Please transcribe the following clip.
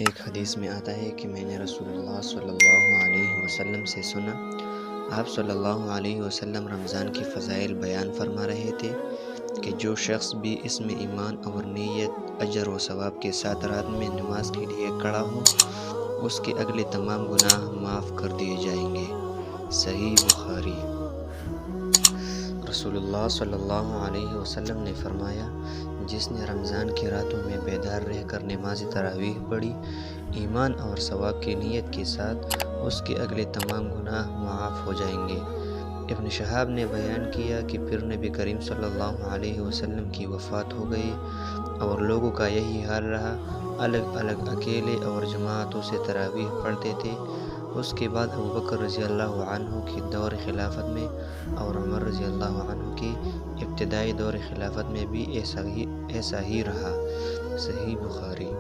एक हदीस में आता है कि मैंने रसूलुल्लाह सल्लल्लाहु अलैहि वसल्लम से सुना, आप सल्लल्लाहु अलैहि वसल्लम रमज़ान की फ़ज़ाइल बयान फरमा रहे थे कि जो शख्स भी इसमें ईमान और नीयत अजर व सवाब के साथ रात में नमाज के लिए खड़ा हो, उसके अगले तमाम गुनाह माफ़ कर दिए जाएंगे। सही बुखारी। रसूलुल्लाह सल्लल्लाहु अलैहि वसल्लम ने फरमाया, जिसने रमज़ान की रातों में बेदार रहकर नमाज तरावीह पढ़ी, ईमान और सवाब की नीयत के साथ, उसके अगले तमाम गुनाह माफ़ हो जाएंगे। इब्न शहाब ने बयान किया कि फिर नबी करीम सल्लल्लाहु अलैहि वसल्लम की वफ़ात हो गई और लोगों का यही हाल रहा, अलग अलग अकेले और जमातों से तरावीह पढ़ते थे। उसके बाद अबू बकर रज़ी अल्लाह अन्हु के दौर खिलाफत में और उमर रज़ी अल्लाह अन्हु के इब्तिदाई दौर खिलाफत में भी ऐसा ही रहा। सही बुखारी।